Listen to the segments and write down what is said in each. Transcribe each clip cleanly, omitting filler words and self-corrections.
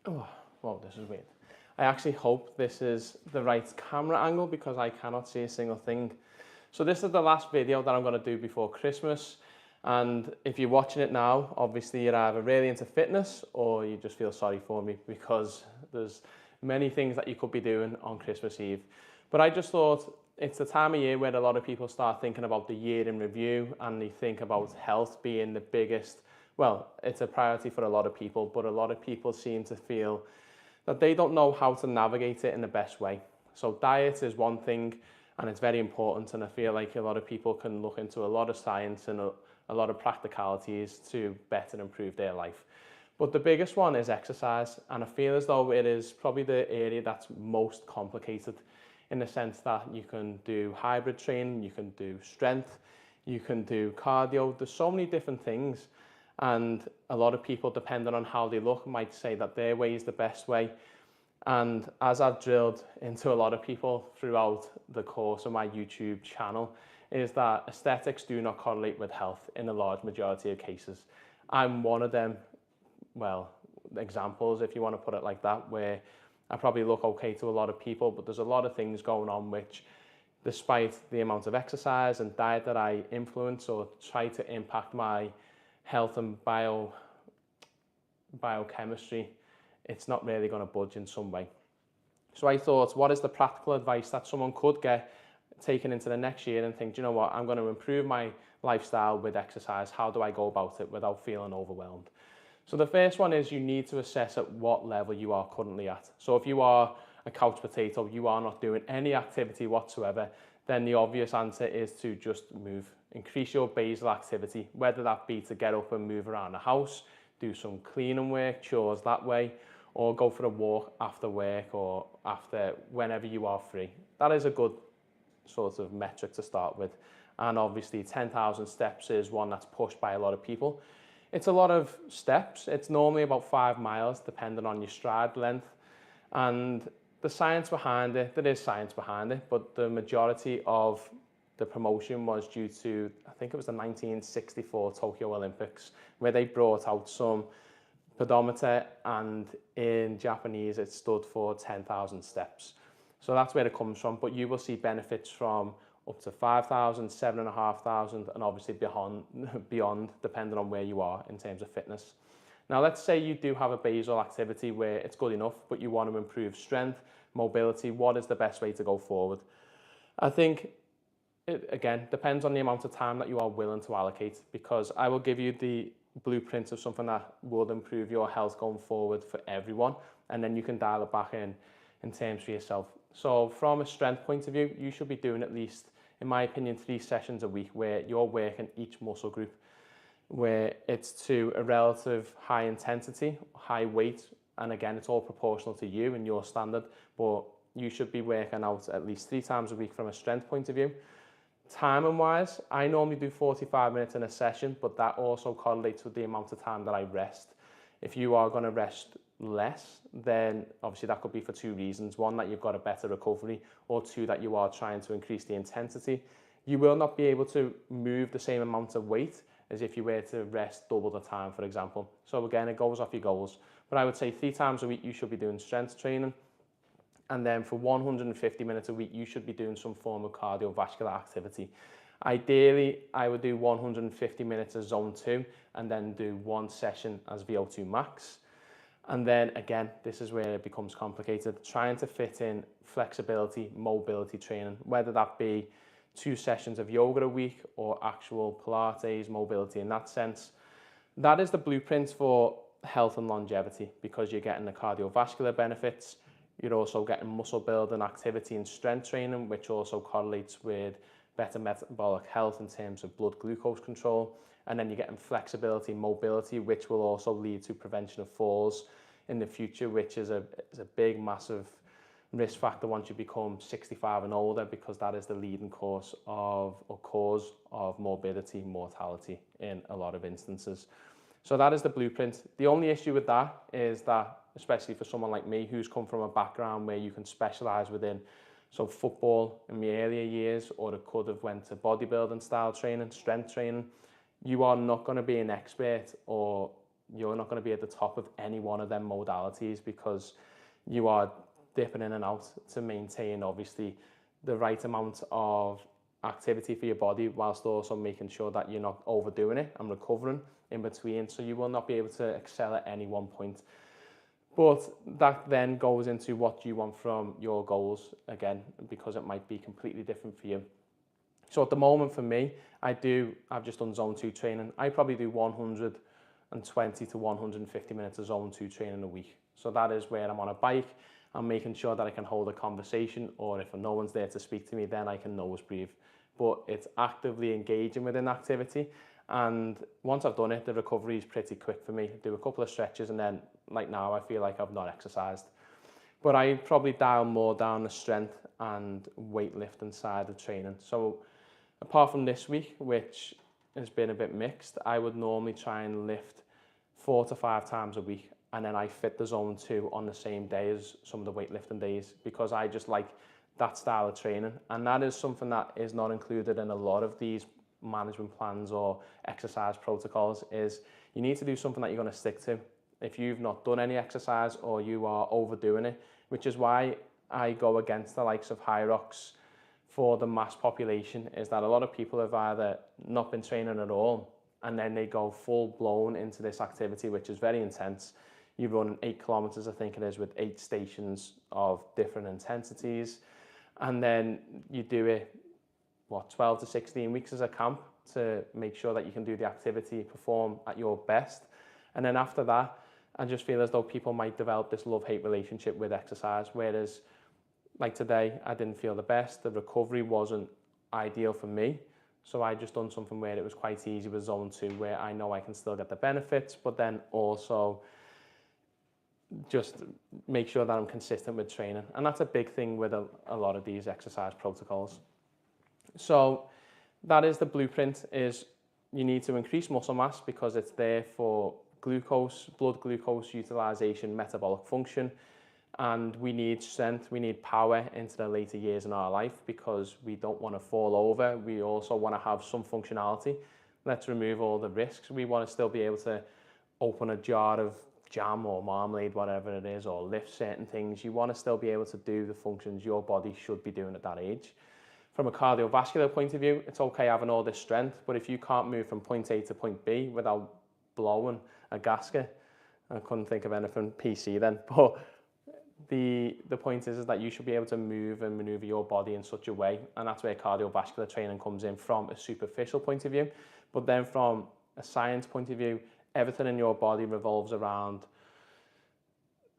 Oh, whoa, this is weird. I actually hope this is the right camera angle because I cannot see a single thing. So this is the last video that I'm going to do before Christmas. And if you're watching it now, obviously you're either really into fitness or you just feel sorry for me because there's many things that you could be doing on Christmas Eve. But I just thought it's the time of year where a lot of people start thinking about the year in review and they think about health being the biggest. Well, it's a priority for a lot of people, but a lot of people seem to feel that they don't know how to navigate it in the best way. So diet is one thing and it's very important, and I feel like a lot of people can look into a lot of science and a lot of practicalities to better improve their life. But the biggest one is exercise, and I feel as though it is probably the area that's most complicated in the sense that you can do hybrid training, you can do strength, you can do cardio. There's so many different things, and a lot of people, depending on how they look, might say that their way is the best way. And as I've drilled into a lot of people throughout the course of my YouTube channel, is that aesthetics do not correlate with health in a large majority of cases. I'm one of them, well, examples, if you want to put it like that, where I probably look okay to a lot of people, but there's a lot of things going on which, despite the amount of exercise and diet that I influence or try to impact my health and biochemistry, it's not really going to budge in some way. So I thought, what is the practical advice that someone could get taken into the next year and think, do you know what, I'm going to improve my lifestyle with exercise. How do I go about it without feeling overwhelmed? So the first one is you need to assess at what level you are currently at. So if you are a couch potato, you are not doing any activity whatsoever, then the obvious answer is to just move. Increase your basal activity, whether that be to get up and move around the house, do some cleaning work, chores that way, or go for a walk after work or after whenever you are free. That is a good sort of metric to start with. And obviously 10,000 steps is one that's pushed by a lot of people. It's a lot of steps. It's normally about 5 miles depending on your stride length. And the science behind it, there is science behind it, but the majority of the promotion was due to, I think it was the 1964 Tokyo Olympics, where they brought out some pedometer, and in Japanese it stood for 10,000 steps. So that's where it comes from, but you will see benefits from up to 5,000, 7,500, and obviously beyond, depending on where you are in terms of fitness. Now, let's say you do have a basal activity where it's good enough, but you want to improve strength, mobility. What is the best way to go forward? I think it, again, depends on the amount of time that you are willing to allocate, because I will give you the blueprint of something that will improve your health going forward for everyone, and then you can dial it back in terms for yourself. So from a strength point of view, you should be doing at least, in my opinion, 3 sessions a week where you're working each muscle group, where it's to a relative high intensity, high weight, and again, it's all proportional to you and your standard, but you should be working out at least 3 times a week from a strength point of view. Timing wise, I normally do 45 minutes in a session, but that also correlates with the amount of time that I rest. If you are going to rest less, then obviously that could be for 2 reasons. One, that you've got a better recovery, or 2, that you are trying to increase the intensity. You will not be able to move the same amount of weight as if you were to rest double the time, for example. So again, it goes off your goals. But I would say 3 times a week you should be doing strength training. And then for 150 minutes a week, you should be doing some form of cardiovascular activity. Ideally, I would do 150 minutes as zone 2 and then do 1 session as VO2 max. And then again, this is where it becomes complicated, trying to fit in flexibility, mobility training, whether that be 2 sessions of yoga a week or actual Pilates, mobility in that sense. That is the blueprint for health and longevity, because you're getting the cardiovascular benefits. You're also getting muscle building activity and strength training, which also correlates with better metabolic health in terms of blood glucose control. And then you're getting flexibility, mobility, which will also lead to prevention of falls in the future, which is a big, massive risk factor once you become 65 and older, because that is the leading cause of morbidity, mortality in a lot of instances. So that is the blueprint. The only issue with that is that, especially for someone like me who's come from a background where you can specialize within, so football in the earlier years, or it could have went to bodybuilding style training, strength training, you are not going to be an expert or you're not going to be at the top of any one of them modalities, because you are dipping in and out to maintain obviously the right amount of activity for your body, whilst also making sure that you're not overdoing it and recovering in between. So you will not be able to excel at any one point. But that then goes into what you want from your goals again, because it might be completely different for you. So at the moment for me, I've just done zone 2 training. I probably do 120 to 150 minutes of zone 2 training a week. So that is where I'm on a bike, I'm making sure that I can hold a conversation, or if no one's there to speak to me, then I can nose breathe. But it's actively engaging within activity. And once I've done it, the recovery is pretty quick for me. I do a couple of stretches, and then like now, I feel like I've not exercised. But I probably dial more down the strength and weightlifting side of training. So apart from this week, which has been a bit mixed, I would normally try and lift 4 to 5 times a week. And then I fit the zone 2 on the same day as some of the weightlifting days, because I just like that style of training. And that is something that is not included in a lot of these management plans or exercise protocols, is you need to do something that you're going to stick to. If you've not done any exercise, or you are overdoing it, which is why I go against the likes of Hyrox for the mass population, is that a lot of people have either not been training at all, and then they go full blown into this activity, which is very intense. You run 8 kilometers, I think it is, with 8 stations of different intensities. And then you do it, 12 to 16 weeks as a camp to make sure that you can do the activity, perform at your best. And then after that, I just feel as though people might develop this love-hate relationship with exercise, whereas like today, I didn't feel the best. The recovery wasn't ideal for me. So I just done something where it was quite easy with zone 2, where I know I can still get the benefits, but then also just make sure that I'm consistent with training. And that's a big thing with a lot of these exercise protocols. So that is the blueprint, is you need to increase muscle mass because it's there for glucose, blood glucose utilization, metabolic function. And we need strength, we need power into the later years in our life, because we don't want to fall over. We also want to have some functionality. Let's remove all the risks. We want to still be able to open a jar of jam or marmalade, whatever it is, or lift certain things. You want to still be able to do the functions your body should be doing at that age. From a cardiovascular point of view, it's okay having all this strength, but if you can't move from point A to point B without blowing a gasket, I couldn't think of anything PC then, but the point is that you should be able to move and maneuver your body in such a way, and that's where cardiovascular training comes in from a superficial point of view. But then from a science point of view, everything in your body revolves around,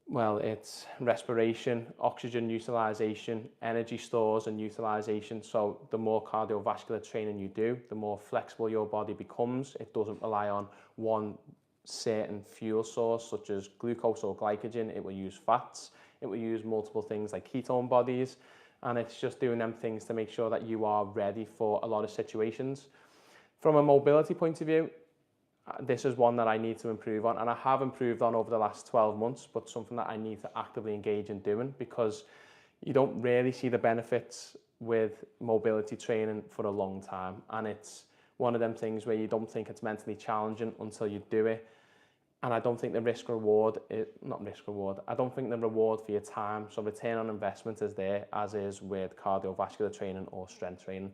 well, it's respiration, oxygen utilization, energy stores and utilization. So the more cardiovascular training you do, the more flexible your body becomes. It doesn't rely on one certain fuel source, such as glucose or glycogen. It will use fats. It will use multiple things like ketone bodies. And it's just doing them things to make sure that you are ready for a lot of situations. From a mobility point of view, this is one that I need to improve on, and I have improved on over the last 12 months, but something that I need to actively engage in doing, because you don't really see the benefits with mobility training for a long time. And it's one of them things where you don't think it's mentally challenging until you do it. And I don't think the I don't think the reward for your time, so return on investment, is there, as is with cardiovascular training or strength training.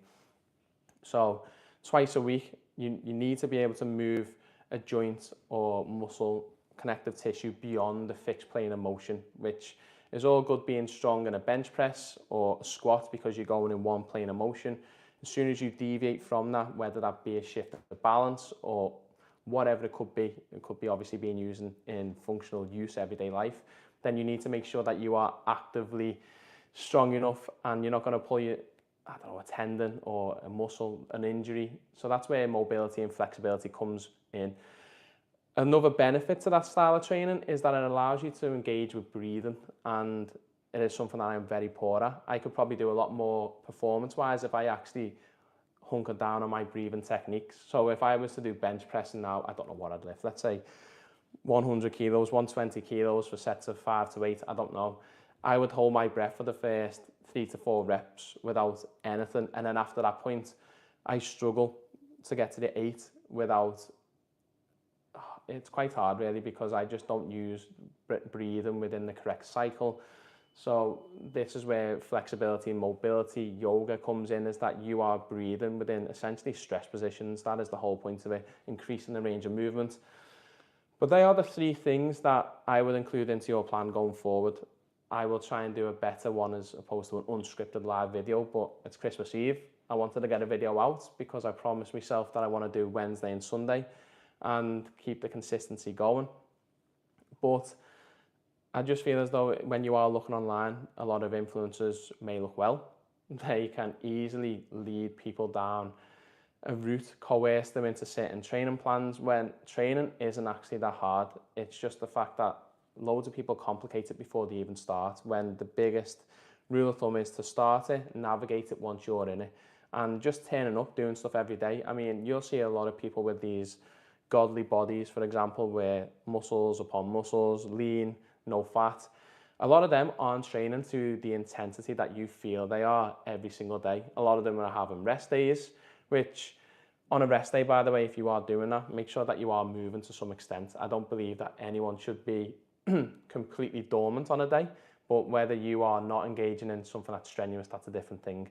So twice a week, you need to be able to move a joint or muscle connective tissue beyond the fixed plane of motion, which is all good being strong in a bench press or a squat because you're going in one plane of motion. As soon as you deviate from that, whether that be a shift of balance or whatever it could be obviously being used in functional use everyday life, then you need to make sure that you are actively strong enough and you're not going to pull a tendon or a muscle, an injury. So that's where mobility and flexibility comes in. Another benefit to that style of training is that it allows you to engage with breathing, and it is something that I'm very poor at. I could probably do a lot more performance-wise if I actually hunker down on my breathing techniques. So if I was to do bench pressing now, I don't know what I'd lift. Let's say 100 kilos, 120 kilos for sets of 5 to 8, I don't know. I would hold my breath for the first 3 to 4 reps without anything. And then after that point, I struggle to get to the 8 without it's quite hard really, because I just don't use breathing within the correct cycle. So this is where flexibility and mobility yoga comes in, is that you are breathing within essentially stress positions. That is the whole point of it, increasing the range of movement. But they are the three things that I would include into your plan going forward. I will try and do a better one as opposed to an unscripted live video, but it's Christmas Eve. I wanted to get a video out because I promised myself that I want to do Wednesday and Sunday and keep the consistency going. But I just feel as though when you are looking online, a lot of influencers may look well. They can easily lead people down a route, coerce them into certain training plans, when training isn't actually that hard. It's just the fact that loads of people complicate it before they even start, when the biggest rule of thumb is to start it, navigate it once you're in it, and just turning up, doing stuff every day. I mean, you'll see a lot of people with these godly bodies, for example, where muscles upon muscles, lean, no fat. A lot of them aren't training to the intensity that you feel they are every single day. A lot of them are having rest days, which on a rest day, by the way, if you are doing that, make sure that you are moving to some extent. I don't believe that anyone should be completely dormant on a day, but whether you are not engaging in something that's strenuous, that's a different thing.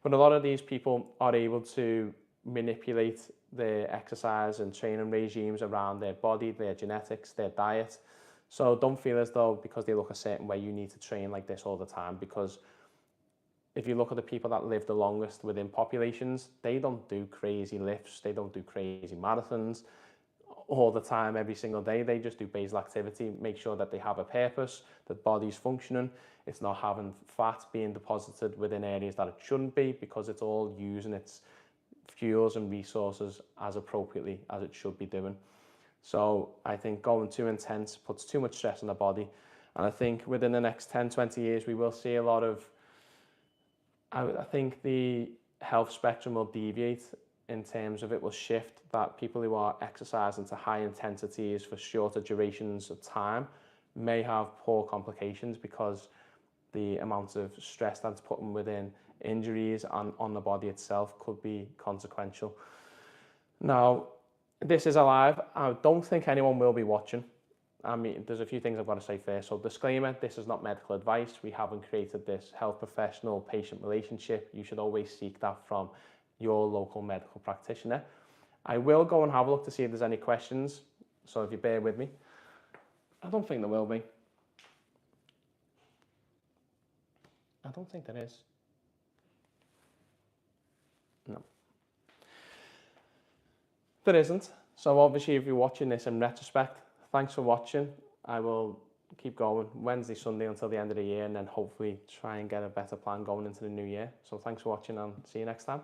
But a lot of these people are able to manipulate their exercise and training regimes around their body, their genetics, their diet. So don't feel as though because they look a certain way, you need to train like this all the time, because if you look at the people that live the longest within populations, they don't do crazy lifts, they don't do crazy marathons all the time, every single day. They just do basal activity, make sure that they have a purpose, the body's functioning, it's not having fat being deposited within areas that it shouldn't be, because it's all using its fuels and resources as appropriately as it should be doing. So I think going too intense puts too much stress on the body. And I think within the next 10, 20 years, we will see a lot of, I think the health spectrum will deviate in terms of it will shift, that people who are exercising to high intensities for shorter durations of time may have poor complications, because the amount of stress that's putting within injuries and on the body itself could be consequential. Now, this is a live. I don't think anyone will be watching. I mean, there's a few things I've got to say first. So disclaimer, this is not medical advice. We haven't created this health professional-patient relationship. You should always seek that from your local medical practitioner. I will go and have a look to see if there's any questions. So if you bear with me. I don't think there will be. I don't think there is. No. There isn't. So obviously, if you're watching this in retrospect, thanks for watching. I will keep going Wednesday, Sunday until the end of the year, and then hopefully try and get a better plan going into the new year. So thanks for watching, and see you next time.